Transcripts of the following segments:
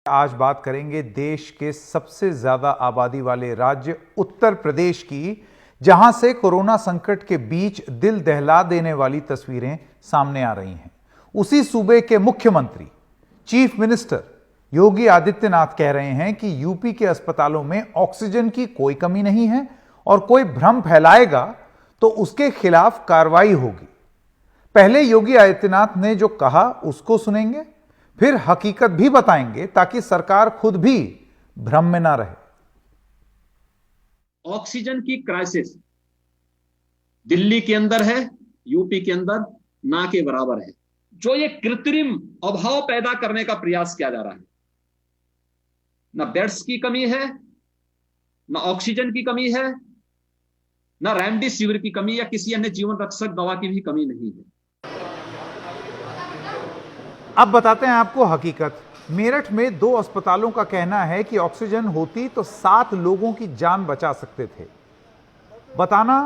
आज बात करेंगे देश के सबसे ज्यादा आबादी वाले राज्य उत्तर प्रदेश की, जहां से कोरोना संकट के बीच दिल दहला देने वाली तस्वीरें सामने आ रही हैं। उसी सूबे के मुख्यमंत्री चीफ मिनिस्टर योगी आदित्यनाथ कह रहे हैं कि यूपी के अस्पतालों में ऑक्सीजन की कोई कमी नहीं है और कोई भ्रम फैलाएगा तो उसके खिलाफ कार्रवाई होगी। पहले योगी आदित्यनाथ ने जो कहा उसको सुनेंगे, फिर हकीकत भी बताएंगे ताकि सरकार खुद भी भ्रम में ना रहे। ऑक्सीजन की क्राइसिस दिल्ली के अंदर है, यूपी के अंदर ना के बराबर है। जो ये कृत्रिम अभाव पैदा करने का प्रयास किया जा रहा है, ना बेड्स की कमी है, ना ऑक्सीजन की कमी है, ना रेमडेसिविर की कमी या किसी अन्य जीवन रक्षक दवा की भी कमी नहीं है। अब बताते हैं आपको हकीकत। मेरठ में 2 अस्पतालों का कहना है कि ऑक्सीजन होती तो 7 लोगों की जान बचा सकते थे। बताना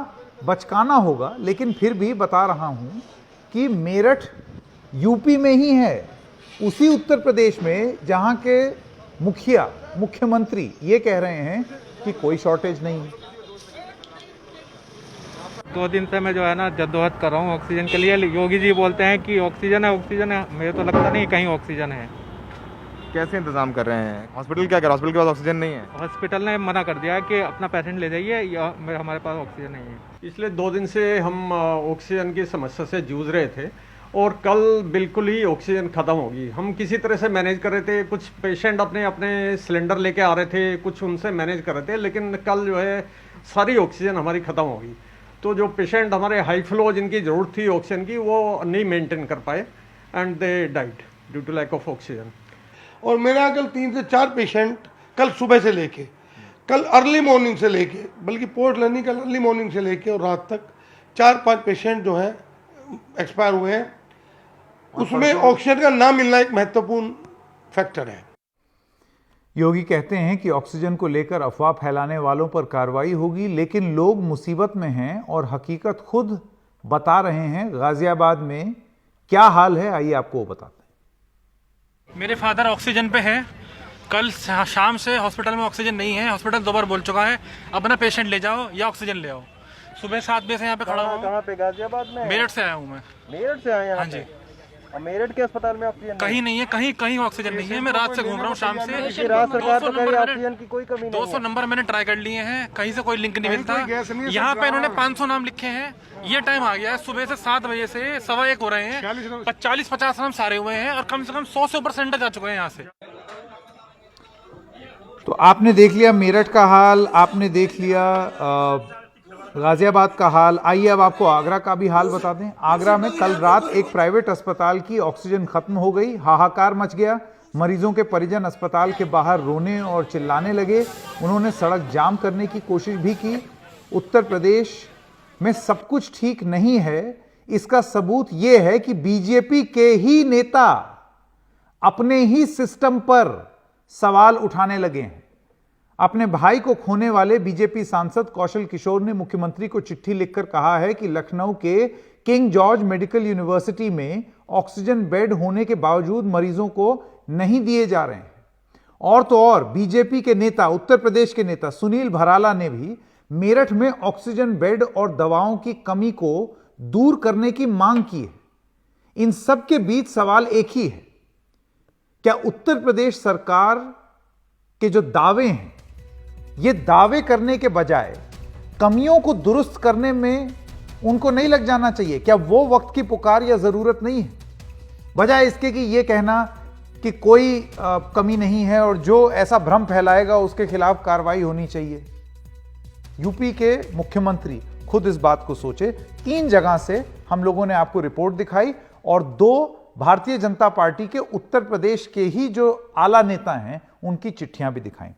बचकाना होगा, लेकिन फिर भी बता रहा हूं कि मेरठ यूपी में ही है, उसी उत्तर प्रदेश में जहां के मुख्यमंत्री ये कह रहे हैं कि कोई शॉर्टेज नहीं है। 2 दिन से मैं जो है ना जद्दोजहद कर रहा हूँ ऑक्सीजन के लिए। योगी जी बोलते हैं कि ऑक्सीजन है, ऑक्सीजन है। मुझे तो लगता नहीं कहीं ऑक्सीजन है। कैसे इंतजाम कर रहे हैं? हॉस्पिटल क्या कर रहा है? हॉस्पिटल के पास ऑक्सीजन नहीं है। हॉस्पिटल ने मना कर दिया है कि अपना पेशेंट ले जाइए, या हमारे पास ऑक्सीजन नहीं है। पिछले 2 दिन से हम ऑक्सीजन की समस्या से जूझ रहे थे और कल बिल्कुल ही ऑक्सीजन खत्म होगी। हम किसी तरह से मैनेज कर रहे थे, कुछ पेशेंट अपने अपने सिलेंडर लेके आ रहे थे, कुछ उनसे मैनेज कर रहे थे, लेकिन कल जो है सारी ऑक्सीजन हमारी खत्म होगी। तो जो पेशेंट हमारे हाई फ्लो जिनकी ज़रूरत थी ऑक्सीजन की, वो नहीं मेंटेन कर पाए and they died due to lack of oxygen. और मेरे यहाँ कल 3 से 4 पेशेंट कल सुबह से लेके, कल अर्ली मॉर्निंग से लेके, बल्कि पोर्ट लर्निंग कल अर्ली मॉर्निंग से लेके और रात तक 4-5 पेशेंट जो हैं एक्सपायर हुए हैं। उसमें ऑक्सीजन का ना मिलना एक महत्वपूर्ण फैक्टर है। योगी कहते हैं कि ऑक्सीजन को लेकर अफवाह फैलाने वालों पर कार्रवाई होगी, लेकिन लोग मुसीबत में हैं और हकीकत खुद बता रहे हैं। गाजियाबाद में क्या हाल है, आइए आपको वो बताते हैं। मेरे फादर ऑक्सीजन पे हैं। कल शाम से हॉस्पिटल में ऑक्सीजन नहीं है। हॉस्पिटल 2 बार बोल चुका है अपना पेशेंट ले जाओ या ऑक्सीजन ले आओ। सुबह 7 बजे से यहाँ पे खड़ा हूँ। कहाँ पे? गाजियाबाद में? मेरठ से आया हूँ मैं। मेरठ से आए हैं? हाँ जी। और मेरठ के अस्पताल में ऑक्सीजन कहीं नहीं है, कहीं ऑक्सीजन नहीं है। मैं रात से घूम रहा हूँ, शाम से। राज्य सरकार तो कह रही है ऑक्सीजन की कोई कमी नहीं है। 200 नंबर मैंने ट्राई कर लिए हैं, कहीं से कोई लिंक नहीं मिलता। यहाँ पे इन्होंने 500 नाम लिखे हैं। ये टाइम आ गया है, सुबह से 7 बजे से 1:15 हो रहे हैं, 40-50 नाम सारे हुए हैं और कम से कम 100 से ऊपर सेंटर जा चुके हैं यहाँ से। तो आपने देख लिया मेरठ का हाल, आपने देख लिया गाजियाबाद का हाल। आइए अब आपको आगरा का भी हाल बता दें। आगरा में कल रात एक प्राइवेट अस्पताल की ऑक्सीजन खत्म हो गई, हाहाकार मच गया। मरीजों के परिजन अस्पताल के बाहर रोने और चिल्लाने लगे। उन्होंने सड़क जाम करने की कोशिश भी की। उत्तर प्रदेश में सब कुछ ठीक नहीं है, इसका सबूत यह है कि बीजेपी के ही नेता अपने ही सिस्टम पर सवाल उठाने लगे हैं। अपने भाई को खोने वाले बीजेपी सांसद कौशल किशोर ने मुख्यमंत्री को चिट्ठी लिखकर कहा है कि लखनऊ के किंग जॉर्ज मेडिकल यूनिवर्सिटी में ऑक्सीजन बेड होने के बावजूद मरीजों को नहीं दिए जा रहे हैं। और तो और बीजेपी के नेता, उत्तर प्रदेश के नेता सुनील भराला ने भी मेरठ में ऑक्सीजन बेड और दवाओं की कमी को दूर करने की मांग की है। इन सब के बीच सवाल एक ही है, क्या उत्तर प्रदेश सरकार के जो दावे हैं, ये दावे करने के बजाय कमियों को दुरुस्त करने में उनको नहीं लग जाना चाहिए? क्या वो वक्त की पुकार या जरूरत नहीं है, बजाय इसके कि ये कहना कि कोई कमी नहीं है और जो ऐसा भ्रम फैलाएगा उसके खिलाफ कार्रवाई होनी चाहिए? यूपी के मुख्यमंत्री खुद इस बात को सोचे। 3 जगह से हम लोगों ने आपको रिपोर्ट दिखाई और 2 भारतीय जनता पार्टी के उत्तर प्रदेश के ही जो आला नेता हैं उनकी चिट्ठियां भी दिखाई।